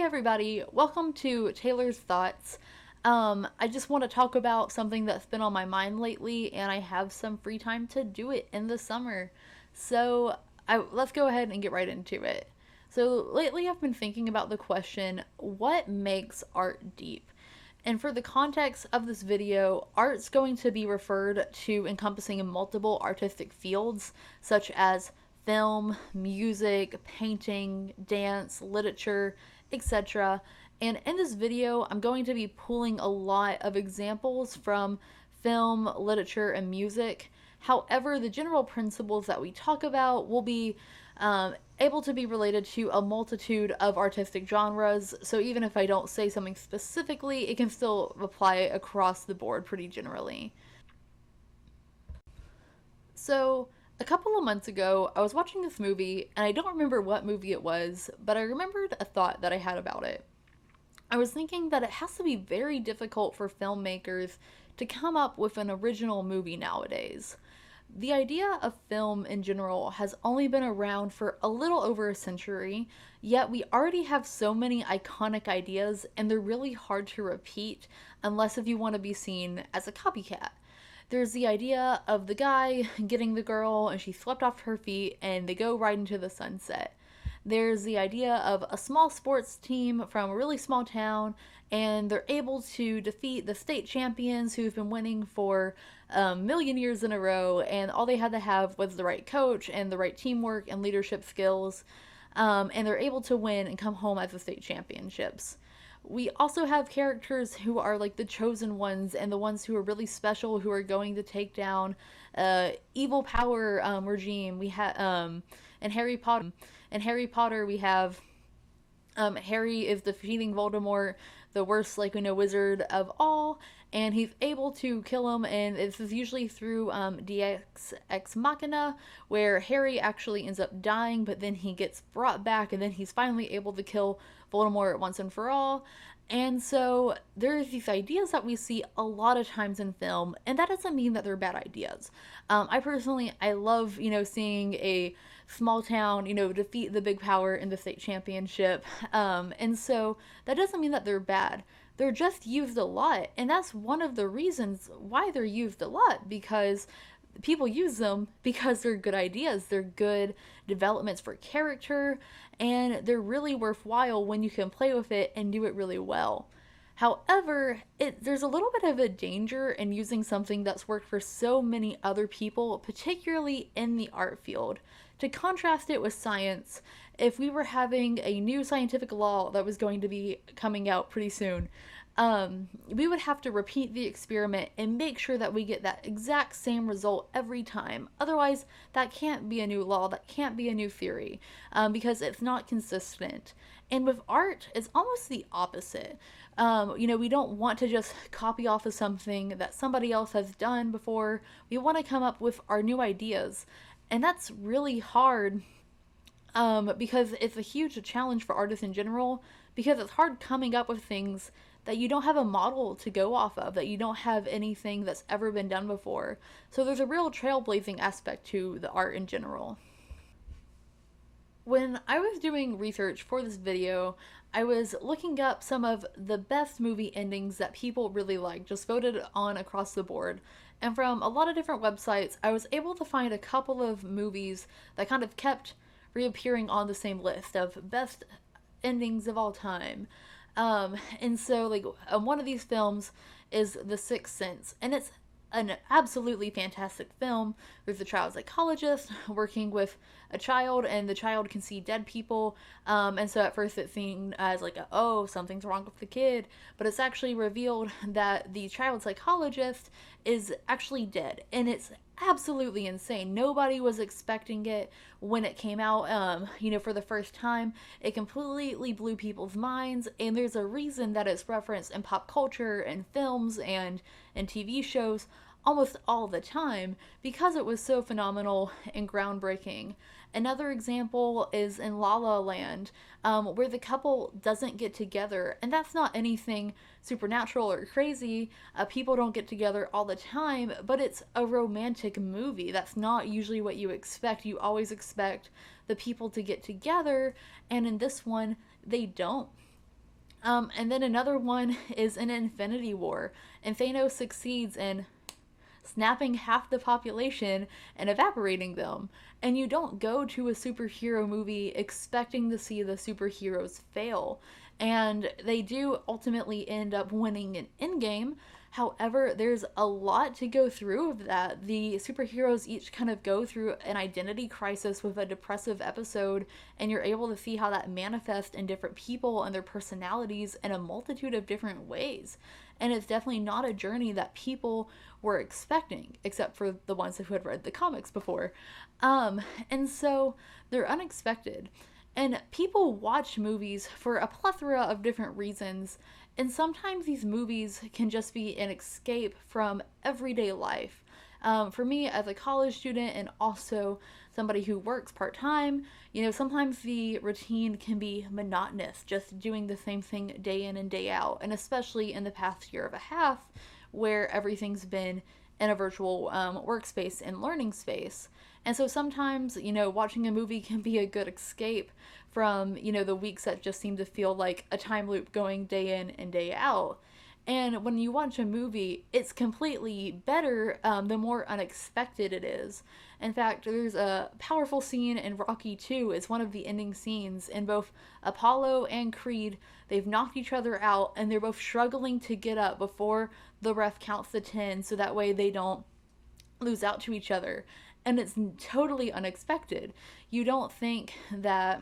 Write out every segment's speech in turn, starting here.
everybody, welcome to Taylor's Thoughts. I just want to talk about something that's been on my mind lately, and I have some free time to do it in the summer. Let's go ahead and get right into it. So, lately I've been thinking about the question, what makes art deep? And for the context of this video, art's going to be referred to encompassing multiple artistic fields, such as film, music, painting, dance, literature, etc. And in this video, I'm going to be pulling a lot of examples from film, literature, and music. However, the general principles that we talk about will be able to be related to a multitude of artistic genres. So even if I don't say something specifically, it can still apply across the board pretty generally. So, a couple of months ago, I was watching this movie, and I don't remember what movie it was, but I remembered a thought that I had about it. I was thinking that it has to be very difficult for filmmakers to come up with an original movie nowadays. The idea of film in general has only been around for a little over a century, yet we already have so many iconic ideas, and they're really hard to repeat unless if you want to be seen as a copycat. There's the idea of the guy getting the girl and she swept off her feet and they go right into the sunset. There's the idea of a small sports team from a really small town and they're able to defeat the state champions who've been winning for a million years in a row, and all they had to have was the right coach and the right teamwork and leadership skills, and they're able to win and come home as the state championships. We also have characters who are like the chosen ones and the ones who are really special, who are going to take down evil power regime. We have in Harry Potter. In Harry Potter, we have Harry is defeating Voldemort, the worst wizard of all, and he's able to kill him, and this is usually through Deus Ex Machina, where Harry actually ends up dying, but then he gets brought back, and then he's finally able to kill Voldemort once and for all. And so there's these ideas that we see a lot of times in film, and that doesn't mean that they're bad ideas. I love, seeing a small town, defeat the big power in the state championship. And so that doesn't mean that they're bad. They're just used a lot, and that's one of the reasons why they're used a lot, because people use them because they're good ideas, they're good developments for character, and they're really worthwhile when you can play with it and do it really well. However, there's a little bit of a danger in using something that's worked for so many other people, particularly in the art field. To contrast it with science, if we were having a new scientific law that was going to be coming out pretty soon, we would have to repeat the experiment and make sure that we get that exact same result every time. Otherwise, that can't be a new law, that can't be a new theory, because it's not consistent. And with art, it's almost the opposite. We don't want to just copy off of something that somebody else has done before. We want to come up with our new ideas. And that's really hard because it's a huge challenge for artists in general, because it's hard coming up with things that you don't have a model to go off of, that you don't have anything that's ever been done before. So there's a real trailblazing aspect to the art in general. When I was doing research for this video, I was looking up some of the best movie endings that people really like, just voted on across the board. And from a lot of different websites, I was able to find a couple of movies that kind of kept reappearing on the same list of best endings of all time. And so one of these films is The Sixth Sense, and it's an absolutely fantastic film. There's a child psychologist working with a child, and the child can see dead people, and so at first it's seen as oh, something's wrong with the kid, but it's actually revealed that the child psychologist is actually dead, and it's absolutely insane. Nobody was expecting it when it came out, for the first time. It completely blew people's minds, and there's a reason that it's referenced in pop culture and films and TV shows almost all the time, because it was so phenomenal and groundbreaking. Another example is in La La Land, where the couple doesn't get together, and that's not anything supernatural or crazy. People don't get together all the time, but it's a romantic movie. That's not usually what you expect. You always expect the people to get together, and in this one, they don't. And then another one is in Infinity War, and Thanos succeeds in snapping half the population and evaporating them. And you don't go to a superhero movie expecting to see the superheroes fail. And they do ultimately end up winning an Endgame. However, there's a lot to go through of that. The superheroes each kind of go through an identity crisis with a depressive episode, and you're able to see how that manifests in different people and their personalities in a multitude of different ways. And it's definitely not a journey that people were expecting, except for the ones who had read the comics before. And so they're unexpected. And people watch movies for a plethora of different reasons, and sometimes these movies can just be an escape from everyday life. For me, as a college student and also somebody who works part time, sometimes the routine can be monotonous, just doing the same thing day in and day out. And especially in the past year and a half, where everything's been in a virtual workspace and learning space. And so sometimes, watching a movie can be a good escape from, the weeks that just seem to feel like a time loop going day in and day out. And when you watch a movie, it's completely better the more unexpected it is. In fact, there's a powerful scene in Rocky 2. It's one of the ending scenes. In both Apollo and Creed, they've knocked each other out, and they're both struggling to get up before the ref counts the 10 so that way they don't lose out to each other. And it's totally unexpected. You don't think that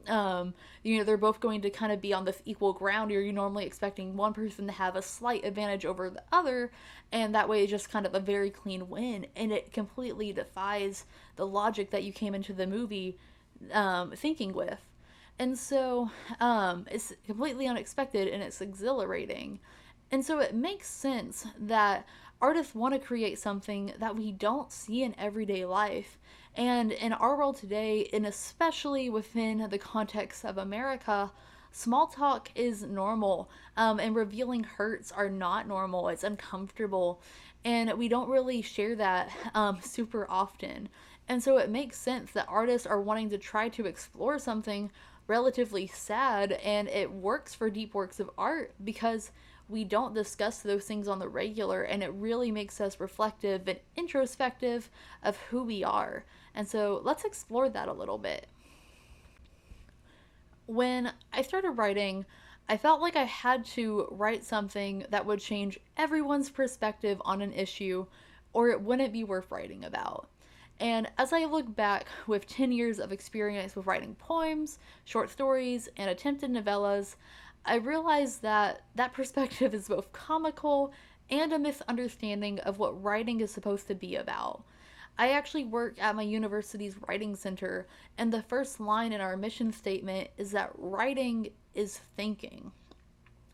they're both going to kind of be on this equal ground. You're normally expecting one person to have a slight advantage over the other, and that way it's just kind of a very clean win. And it completely defies the logic that you came into the movie thinking with. And so it's completely unexpected and it's exhilarating. And so it makes sense that artists want to create something that we don't see in everyday life. And in our world today, and especially within the context of America, small talk is normal, and revealing hurts are not normal. It's uncomfortable, and we don't really share that super often. And so it makes sense that artists are wanting to try to explore something relatively sad, and it works for deep works of art because we don't discuss those things on the regular, and it really makes us reflective and introspective of who we are. And so let's explore that a little bit. When I started writing, I felt like I had to write something that would change everyone's perspective on an issue, or it wouldn't be worth writing about. And as I look back with 10 years of experience with writing poems, short stories, and attempted novellas, I realized that that perspective is both comical and a misunderstanding of what writing is supposed to be about. I actually work at my university's writing center, and the first line in our mission statement is that writing is thinking.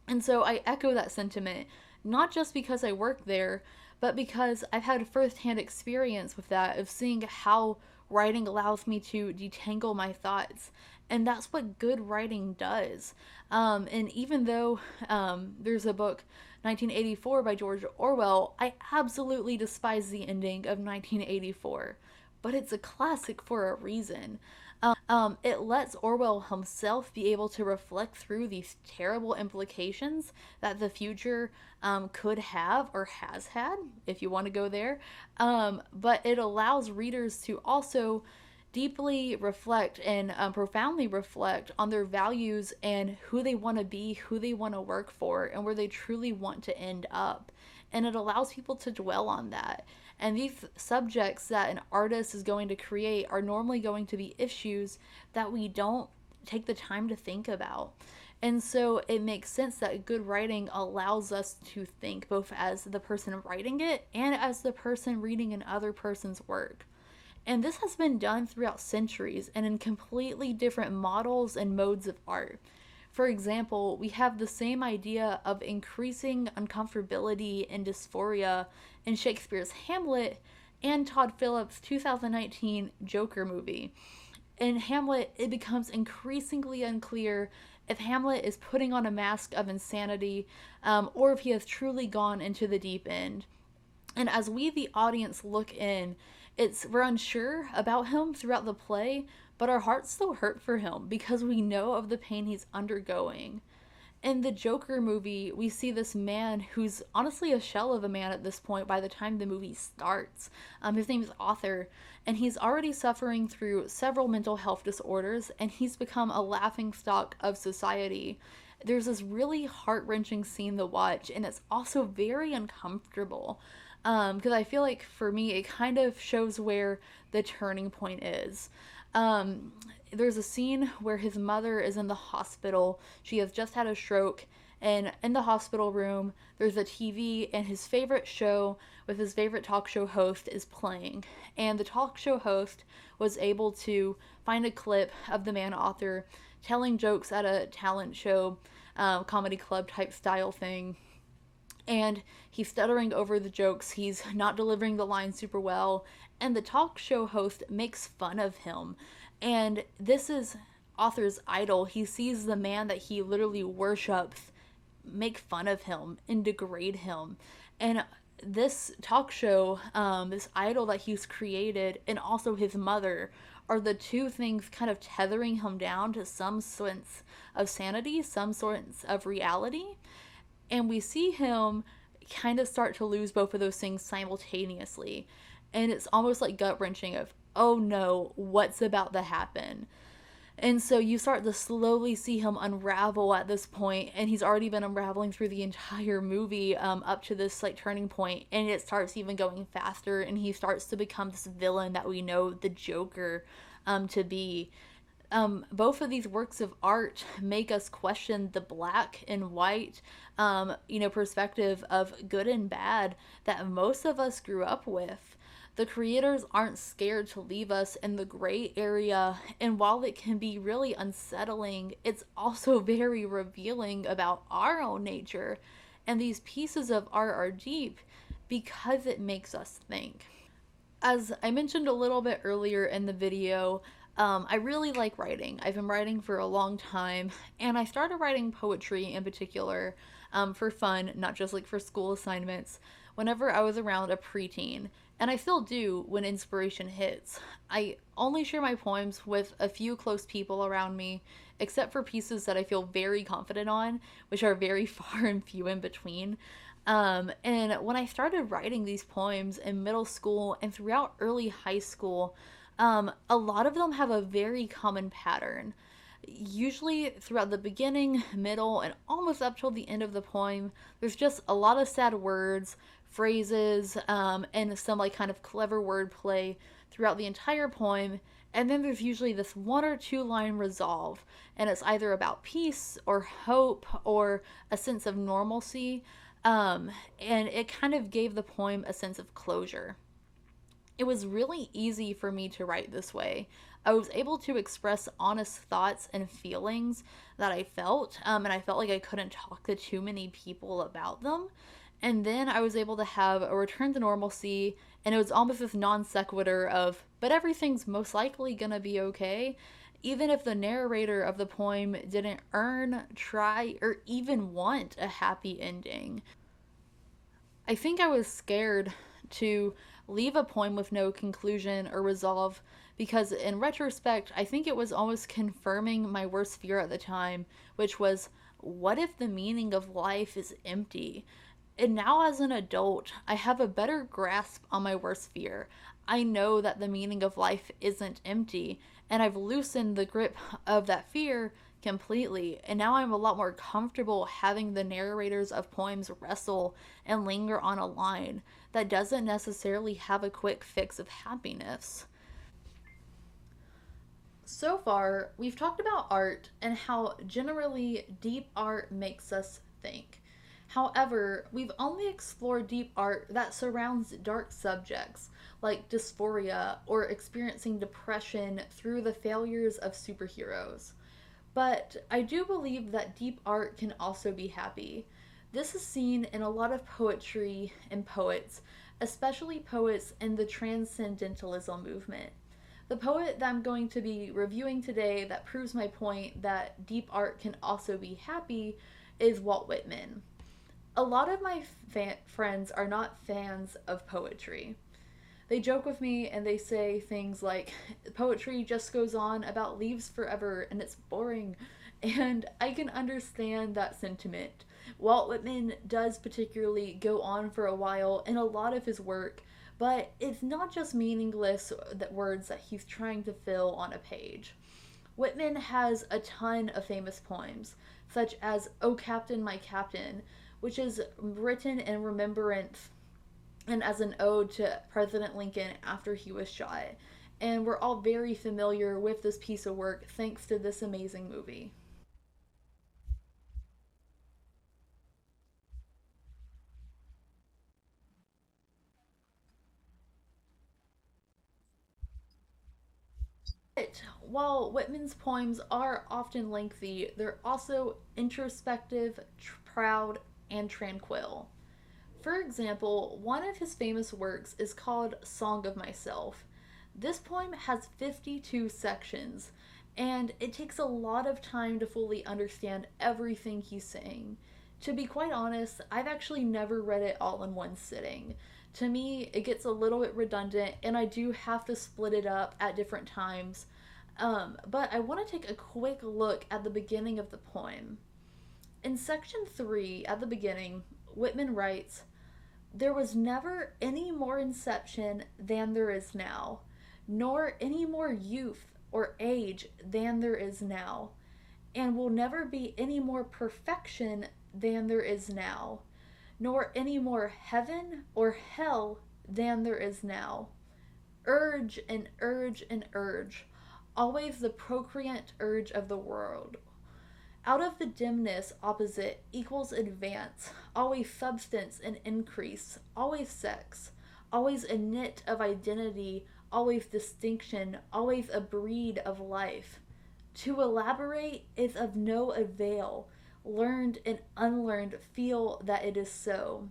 And so I echo that sentiment, not just because I work there, but because I've had firsthand experience with that, of seeing how writing allows me to detangle my thoughts. And that's what good writing does. And even though there's a book, 1984 by George Orwell, I absolutely despise the ending of 1984. But it's a classic for a reason. It lets Orwell himself be able to reflect through these terrible implications that the future could have or has had, if you want to go there. But it allows readers to also deeply reflect and profoundly reflect on their values and who they want to be, who they want to work for, and where they truly want to end up. And it allows people to dwell on that. And these subjects that an artist is going to create are normally going to be issues that we don't take the time to think about. And so it makes sense that good writing allows us to think both as the person writing it and as the person reading another person's work. And this has been done throughout centuries and in completely different models and modes of art. For example, we have the same idea of increasing uncomfortability and dysphoria in Shakespeare's Hamlet and Todd Phillips' 2019 Joker movie. In Hamlet, it becomes increasingly unclear if Hamlet is putting on a mask of insanity, or if he has truly gone into the deep end. And as we, the audience, look in, we're unsure about him throughout the play, but our hearts still hurt for him because we know of the pain he's undergoing. In the Joker movie, we see this man who's honestly a shell of a man at this point by the time the movie starts. His name is Arthur, and he's already suffering through several mental health disorders, and he's become a laughingstock of society. There's this really heart-wrenching scene to watch, and it's also very uncomfortable. Because I feel like for me, it kind of shows where the turning point is. Um, there's a scene where his mother is in the hospital. She has just had a stroke, and in the hospital room, there's a TV, and his favorite show with his favorite talk show host is playing. And the talk show host was able to find a clip of the man Arthur telling jokes at a talent show, comedy club type style thing, and he's stuttering over the jokes. He's not delivering the lines super well, and the talk show host makes fun of him. And this is Arthur's idol. He sees the man that he literally worships make fun of him and degrade him. And this talk show, this idol that he's created, and also his mother, are the two things kind of tethering him down to some sense of sanity, some sorts of reality. And we see him kind of start to lose both of those things simultaneously. And it's almost like gut wrenching of, oh no, what's about to happen? And so you start to slowly see him unravel at this point, and he's already been unraveling through the entire movie, up to this like turning point, and it starts even going faster, and he starts to become this villain that we know the Joker to be. Both of these works of art make us question the black and white, perspective of good and bad that most of us grew up with. The creators aren't scared to leave us in the gray area, and while it can be really unsettling, it's also very revealing about our own nature. And these pieces of art are deep because it makes us think. As I mentioned a little bit earlier in the video, I really like writing. I've been writing for a long time, and I started writing poetry in particular, for fun, not just like for school assignments, whenever I was around a preteen. And I still do when inspiration hits. I only share my poems with a few close people around me, except for pieces that I feel very confident on, which are very far and few in between. And when I started writing these poems in middle school and throughout early high school, a lot of them have a very common pattern. Usually, throughout the beginning, middle, and almost up till the end of the poem, there's just a lot of sad words, phrases, and some like kind of clever wordplay throughout the entire poem. And then there's usually this one or two line resolve, and it's either about peace or hope or a sense of normalcy. And it kind of gave the poem a sense of closure. It was really easy for me to write this way. I was able to express honest thoughts and feelings that I felt, and I felt like I couldn't talk to too many people about them. And then I was able to have a return to normalcy, and it was almost this non sequitur of, but everything's most likely gonna be okay, even if the narrator of the poem didn't earn, try, or even want a happy ending. I think I was scared to leave a poem with no conclusion or resolve because, in retrospect, I think it was almost confirming my worst fear at the time, which was, what if the meaning of life is empty? And now, as an adult, I have a better grasp on my worst fear. I know that the meaning of life isn't empty, and I've loosened the grip of that fear completely. And now I'm a lot more comfortable having the narrators of poems wrestle and linger on a line that doesn't necessarily have a quick fix of happiness. So far, we've talked about art and how generally deep art makes us think. However, we've only explored deep art that surrounds dark subjects like dysphoria or experiencing depression through the failures of superheroes. But I do believe that deep art can also be happy. This is seen in a lot of poetry and poets, especially poets in the transcendentalism movement. The poet that I'm going to be reviewing today that proves my point that deep art can also be happy is Walt Whitman. A lot of my friends are not fans of poetry. They joke with me and they say things like, poetry just goes on about leaves forever and it's boring. And I can understand that sentiment. Walt Whitman does particularly go on for a while in a lot of his work, but it's not just meaningless that words that he's trying to fill on a page. Whitman has a ton of famous poems, such as O Captain, My Captain, which is written in remembrance and as an ode to President Lincoln after he was shot. And we're all very familiar with this piece of work thanks to this amazing movie. But while Whitman's poems are often lengthy, they're also introspective, proud, and tranquil. For example, one of his famous works is called Song of Myself. This poem has 52 sections, and it takes a lot of time to fully understand everything he's saying. To be quite honest, I've actually never read it all in one sitting. To me, it gets a little bit redundant, and I do have to split it up at different times. But I want to take a quick look at the beginning of the poem. In section 3, at the beginning, Whitman writes, there was never any more inception than there is now, nor any more youth or age than there is now, and will never be any more perfection than there is now, nor any more heaven or hell than there is now. Urge and urge and urge, always the procreant urge of the world. Out of the dimness opposite equals advance, always substance and increase, always sex, always a knit of identity, always distinction, always a breed of life. To elaborate is of no avail. Learned and unlearned feel that it is so.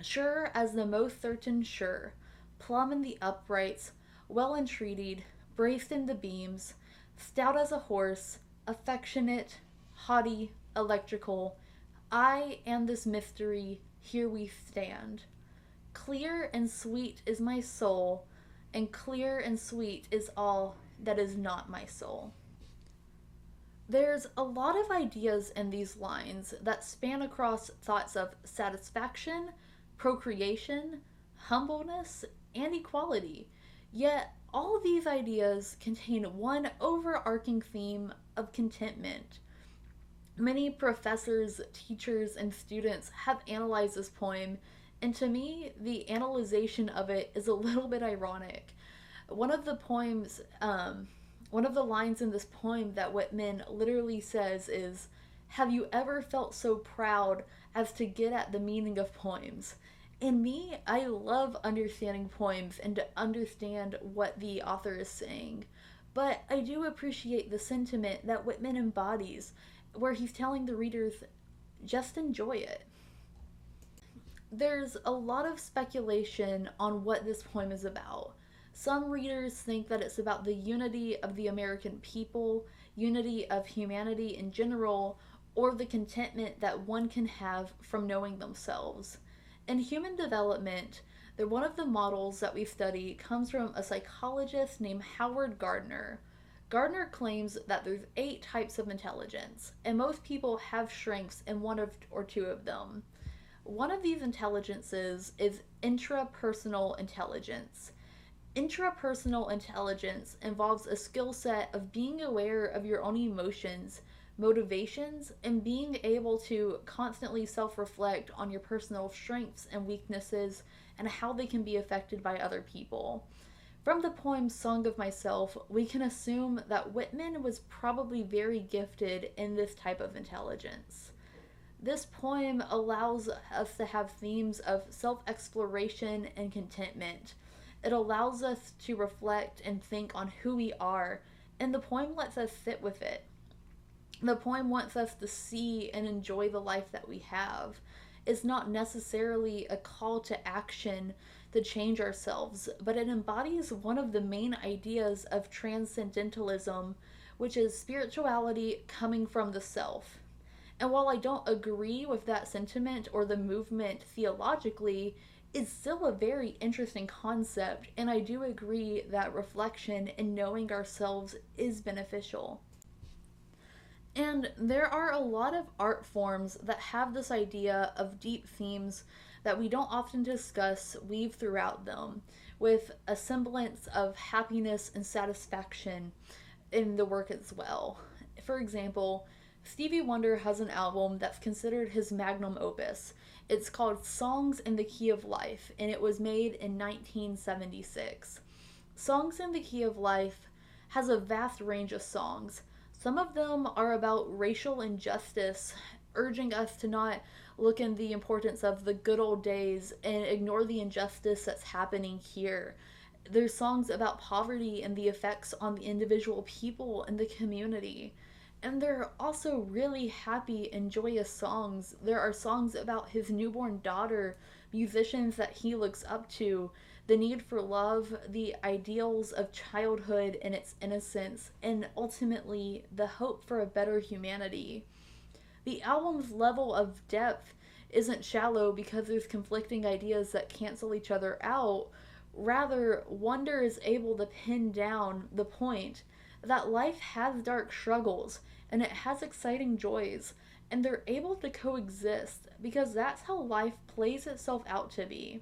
Sure as the most certain sure, plumb in the uprights, well entreated, braced in the beams, stout as a horse, affectionate, haughty, electrical, I and this mystery, here we stand. Clear and sweet is my soul, and clear and sweet is all that is not my soul. There's a lot of ideas in these lines that span across thoughts of satisfaction, procreation, humbleness, and equality. Yet, all of these ideas contain one overarching theme of contentment. Many professors, teachers, and students have analyzed this poem, and to me, the analyzation of it is a little bit ironic. One of the poems, one of the lines in this poem that Whitman literally says is, have you ever felt so proud as to get at the meaning of poems? And me, I love understanding poems and to understand what the author is saying. But I do appreciate the sentiment that Whitman embodies, where he's telling the readers just enjoy it. There's a lot of speculation on what this poem is about. Some readers think that it's about the unity of the American people, unity of humanity in general, or the contentment that one can have from knowing themselves. In human development, one of the models that we study comes from a psychologist named Howard Gardner. Gardner claims that there's 8 types of intelligence, and most people have strengths in one of or two of them. One of these intelligences is intrapersonal intelligence. Intrapersonal intelligence involves a skill set of being aware of your own emotions, motivations, and being able to constantly self reflect on your personal strengths and weaknesses and how they can be affected by other people. From the poem Song of Myself, we can assume that Whitman was probably very gifted in this type of intelligence. This poem allows us to have themes of self exploration and contentment. It allows us to reflect and think on who we are, and the poem lets us sit with it. The poem wants us to see and enjoy the life that we have. It's not necessarily a call to action to change ourselves, but it embodies one of the main ideas of transcendentalism, which is spirituality coming from the self. And while I don't agree with that sentiment or the movement theologically, it's still a very interesting concept, and I do agree that reflection and knowing ourselves is beneficial. And there are a lot of art forms that have this idea of deep themes that we don't often discuss weave throughout them, with a semblance of happiness and satisfaction in the work as well. For example, Stevie Wonder has an album that's considered his magnum opus. It's called Songs in the Key of Life, and it was made in 1976. Songs in the Key of Life has a vast range of songs. Some of them are about racial injustice, urging us to not look in the importance of the good old days and ignore the injustice that's happening here. There's songs about poverty and the effects on the individual people and the community. And there are also really happy and joyous songs. There are songs about his newborn daughter, musicians that he looks up to, the need for love, the ideals of childhood and its innocence, and ultimately the hope for a better humanity. The album's level of depth isn't shallow because there's conflicting ideas that cancel each other out. Rather, Wonder is able to pin down the point that life has dark struggles and it has exciting joys, and they're able to coexist because that's how life plays itself out to be.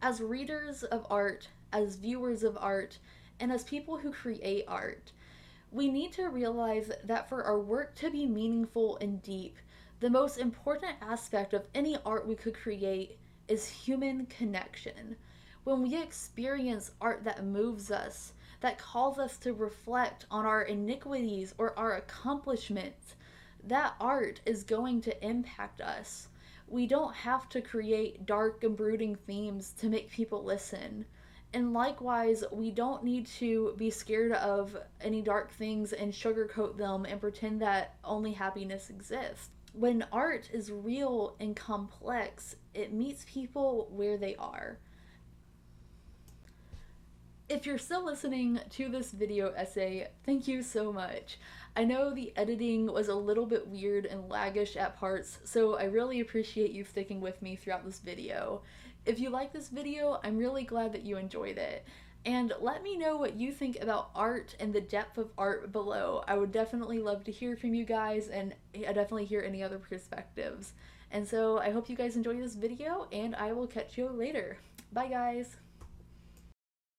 As readers of art, as viewers of art, and as people who create art, we need to realize that for our work to be meaningful and deep, the most important aspect of any art we could create is human connection. When we experience art that moves us, that calls us to reflect on our iniquities or our accomplishments, that art is going to impact us. We don't have to create dark and brooding themes to make people listen. And likewise, we don't need to be scared of any dark things and sugarcoat them and pretend that only happiness exists. When art is real and complex, it meets people where they are. If you're still listening to this video essay, thank you so much. I know the editing was a little bit weird and laggish at parts, so I really appreciate you sticking with me throughout this video. If you like this video, I'm really glad that you enjoyed it. And let me know what you think about art and the depth of art below. I would definitely love to hear from you guys, and I definitely hear any other perspectives. And so I hope you guys enjoyed this video, and I will catch you later. Bye guys!